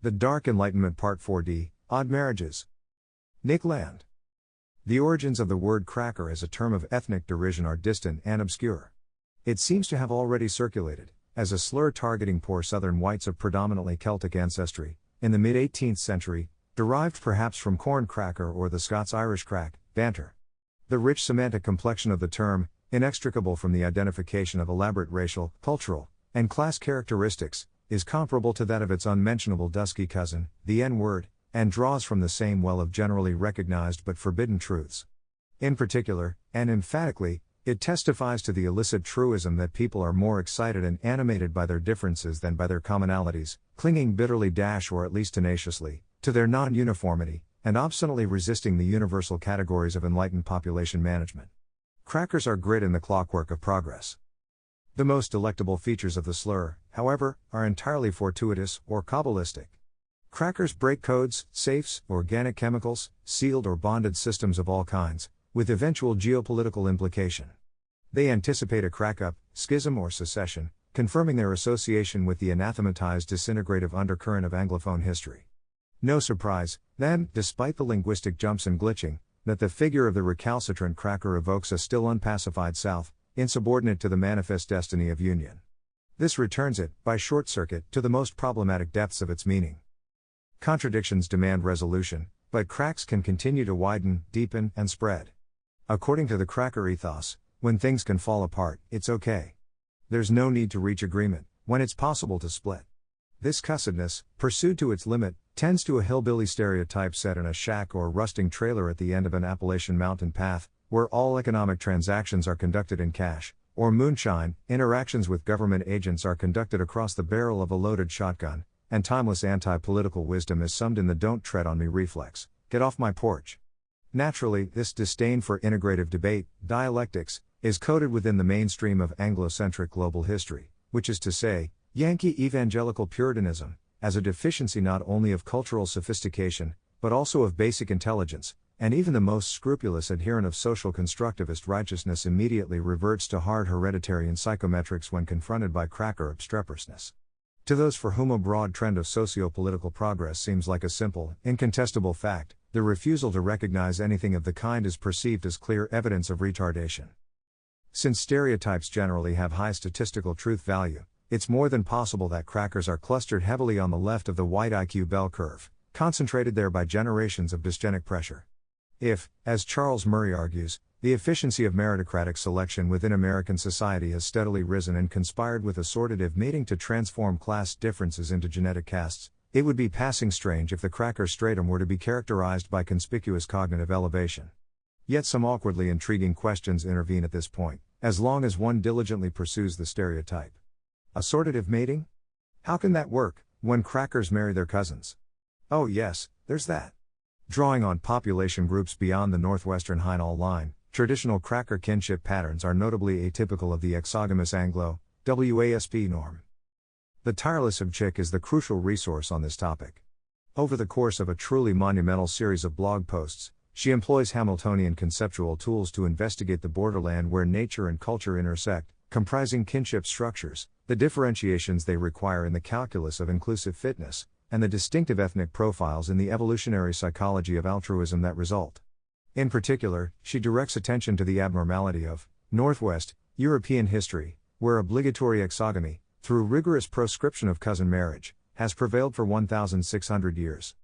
The Dark Enlightenment Part 4D, Odd Marriages. Nick Land. The origins of the word cracker as a term of ethnic derision are distant and obscure. It seems to have already circulated, as a slur targeting poor southern whites of predominantly Celtic ancestry, in the mid-18th century, derived perhaps from corn cracker or the Scots-Irish crack, banter. The rich semantic complexion of the term, inextricable from the identification of elaborate racial, cultural, and class characteristics, is comparable to that of its unmentionable dusky cousin, the N-word, and draws from the same well of generally recognized but forbidden truths. In particular, and emphatically, it testifies to the illicit truism that people are more excited and animated by their differences than by their commonalities, clinging bitterly or at least tenaciously, to their non-uniformity, and obstinately resisting the universal categories of enlightened population management. Crackers are grit in the clockwork of progress. The most delectable features of the slur, however, are entirely fortuitous or Kabbalistic. Crackers break codes, safes, organic chemicals, sealed or bonded systems of all kinds, with eventual geopolitical implication. They anticipate a crack-up, schism or secession, confirming their association with the anathematized disintegrative undercurrent of Anglophone history. No surprise, then, despite the linguistic jumps and glitching, that the figure of the recalcitrant cracker evokes a still unpacified South, insubordinate to the manifest destiny of union. This returns it, by short circuit, to the most problematic depths of its meaning. Contradictions demand resolution, but cracks can continue to widen, deepen, and spread. According to the cracker ethos, when things can fall apart, it's okay. There's no need to reach agreement, when it's possible to split. This cussedness, pursued to its limit, tends to a hillbilly stereotype set in a shack or rusting trailer at the end of an Appalachian mountain path, where all economic transactions are conducted in cash, or moonshine, interactions with government agents are conducted across the barrel of a loaded shotgun, and timeless anti-political wisdom is summed in the "don't tread on me" reflex, "get off my porch." Naturally, this disdain for integrative debate, dialectics, is coded within the mainstream of Anglo-centric global history, which is to say, Yankee evangelical Puritanism, as a deficiency not only of cultural sophistication, but also of basic intelligence, and even the most scrupulous adherent of social constructivist righteousness immediately reverts to hard hereditary and psychometrics when confronted by cracker obstreperousness. To those for whom a broad trend of socio-political progress seems like a simple, incontestable fact, the refusal to recognize anything of the kind is perceived as clear evidence of retardation. Since stereotypes generally have high statistical truth value, it's more than possible that crackers are clustered heavily on the left of the white IQ bell curve, concentrated there by generations of dysgenic pressure. If, as Charles Murray argues, the efficiency of meritocratic selection within American society has steadily risen and conspired with assortative mating to transform class differences into genetic castes, it would be passing strange if the cracker stratum were to be characterized by conspicuous cognitive elevation. Yet some awkwardly intriguing questions intervene at this point, as long as one diligently pursues the stereotype. Assortative mating? How can that work, when crackers marry their cousins? Oh yes, there's that. Drawing on population groups beyond the northwestern Hainault line, traditional cracker kinship patterns are notably atypical of the exogamous Anglo-WASP norm. The tireless Chick is the crucial resource on this topic. Over the course of a truly monumental series of blog posts, she employs Hamiltonian conceptual tools to investigate the borderland where nature and culture intersect, comprising kinship structures, the differentiations they require in the calculus of inclusive fitness, and the distinctive ethnic profiles in the evolutionary psychology of altruism that result. In particular, she directs attention to the abnormality of Northwest European history, where obligatory exogamy, through rigorous proscription of cousin marriage, has prevailed for 1,600 years.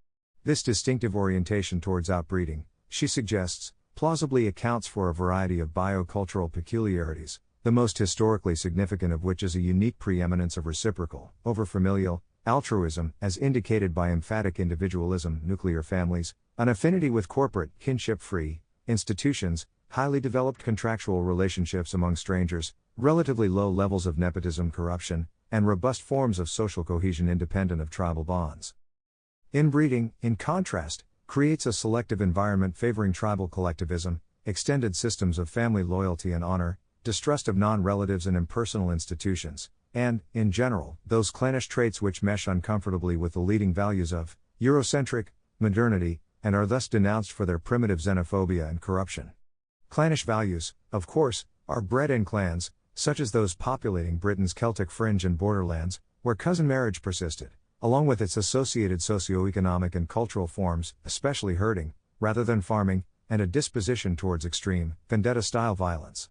This distinctive orientation towards outbreeding, she suggests, plausibly accounts for a variety of biocultural peculiarities, the most historically significant of which is a unique preeminence of reciprocal, overfamilial, altruism, as indicated by emphatic individualism, nuclear families, an affinity with corporate, kinship-free, institutions, highly developed contractual relationships among strangers, relatively low levels of nepotism, corruption, and robust forms of social cohesion independent of tribal bonds. Inbreeding, in contrast, creates a selective environment favoring tribal collectivism, extended systems of family loyalty and honor, distrust of non-relatives and impersonal institutions, and, in general, those clannish traits which mesh uncomfortably with the leading values of Eurocentric modernity, and are thus denounced for their primitive xenophobia and corruption. Clannish values, of course, are bred in clans, such as those populating Britain's Celtic fringe and borderlands, where cousin marriage persisted, along with its associated socioeconomic and cultural forms, especially herding, rather than farming, and a disposition towards extreme, vendetta-style violence.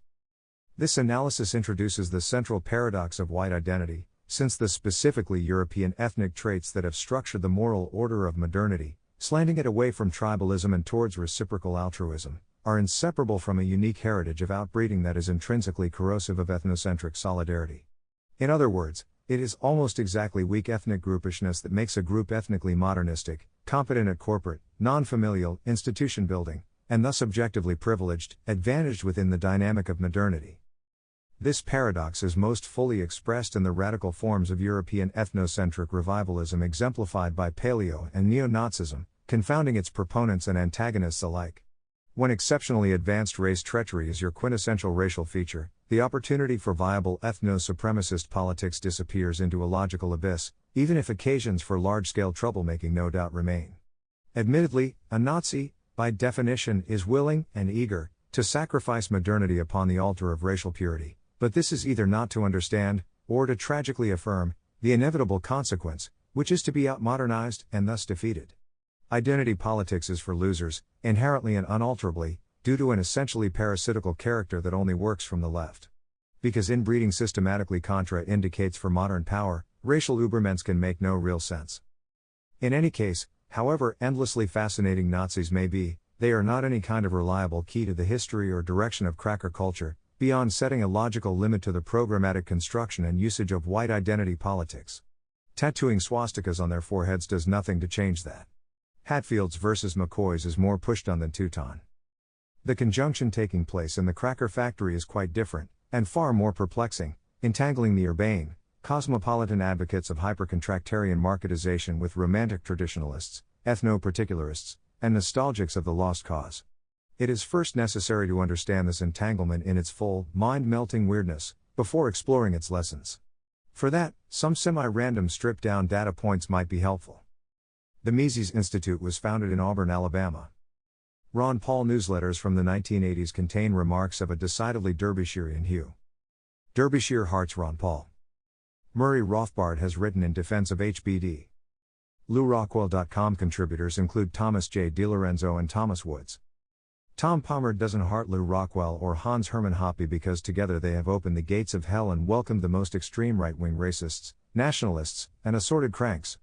This analysis introduces the central paradox of white identity, since the specifically European ethnic traits that have structured the moral order of modernity, slanting it away from tribalism and towards reciprocal altruism, are inseparable from a unique heritage of outbreeding that is intrinsically corrosive of ethnocentric solidarity. In other words, it is almost exactly weak ethnic groupishness that makes a group ethnically modernistic, competent at corporate, non-familial, institution building, and thus objectively privileged, advantaged within the dynamic of modernity. This paradox is most fully expressed in the radical forms of European ethnocentric revivalism exemplified by paleo and neo-Nazism, confounding its proponents and antagonists alike. When exceptionally advanced race treachery is your quintessential racial feature, the opportunity for viable ethno-supremacist politics disappears into a logical abyss, even if occasions for large-scale troublemaking no doubt remain. Admittedly, a Nazi, by definition, is willing and eager to sacrifice modernity upon the altar of racial purity, but this is either not to understand, or to tragically affirm, the inevitable consequence, which is to be outmodernized and thus defeated. Identity politics is for losers, inherently and unalterably, due to an essentially parasitical character that only works from the left. Because inbreeding systematically contraindicates for modern power, racial Übermensch can make no real sense. In any case, however endlessly fascinating Nazis may be, they are not any kind of reliable key to the history or direction of cracker culture, beyond setting a logical limit to the programmatic construction and usage of white identity politics. Tattooing swastikas on their foreheads does nothing to change that. Hatfields versus McCoys is more pushed on than Teuton. The conjunction taking place in the cracker factory is quite different, and far more perplexing, entangling the urbane, cosmopolitan advocates of hypercontractarian marketization with romantic traditionalists, ethno-particularists, and nostalgics of the lost cause. It is first necessary to understand this entanglement in its full, mind-melting weirdness, before exploring its lessons. For that, some semi-random stripped-down data points might be helpful. The Mises Institute was founded in Auburn, Alabama. Ron Paul newsletters from the 1980s contain remarks of a decidedly Derbyshirean hue. Derbyshire hearts Ron Paul. Murray Rothbard has written in defense of HBD. LouRockwell.com contributors include Thomas J. DiLorenzo and Thomas Woods. Tom Palmer doesn't heart Lou Rockwell or Hans Hermann Hoppe because together they have opened the gates of hell and welcomed the most extreme right-wing racists, nationalists, and assorted cranks.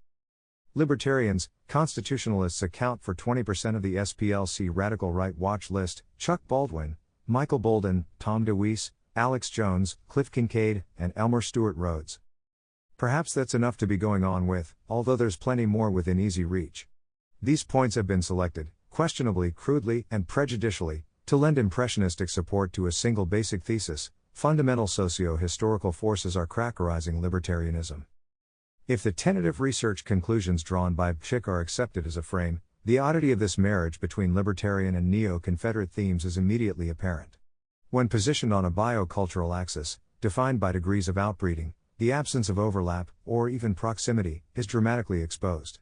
Libertarians, constitutionalists account for 20% of the SPLC Radical Right watch list: Chuck Baldwin, Michael Bolden, Tom DeWeese, Alex Jones, Cliff Kincaid, and Elmer Stewart Rhodes. Perhaps that's enough to be going on with, although there's plenty more within easy reach. These points have been selected, questionably, crudely, and prejudicially, to lend impressionistic support to a single basic thesis: fundamental socio-historical forces are crackerizing libertarianism. If the tentative research conclusions drawn by Pschick are accepted as a frame, the oddity of this marriage between libertarian and neo-Confederate themes is immediately apparent. When positioned on a biocultural axis, defined by degrees of outbreeding, the absence of overlap, or even proximity, is dramatically exposed.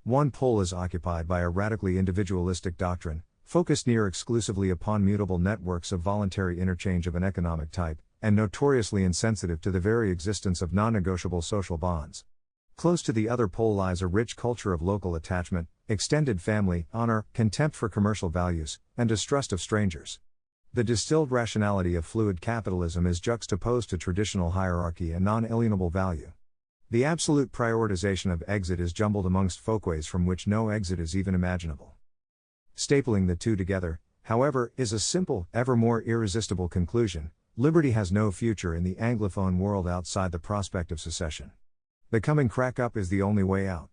One pole is occupied by a radically individualistic doctrine, focused near exclusively upon mutable networks of voluntary interchange of an economic type, and notoriously insensitive to the very existence of non-negotiable social bonds. Close to the other pole lies a rich culture of local attachment, extended family, honor, contempt for commercial values, and distrust of strangers. The distilled rationality of fluid capitalism is juxtaposed to traditional hierarchy and non-alienable value. The absolute prioritization of exit is jumbled amongst folkways from which no exit is even imaginable. Stapling the two together, however, is a simple, ever more irresistible conclusion: liberty has no future in the Anglophone world outside the prospect of secession. The coming crack-up is the only way out.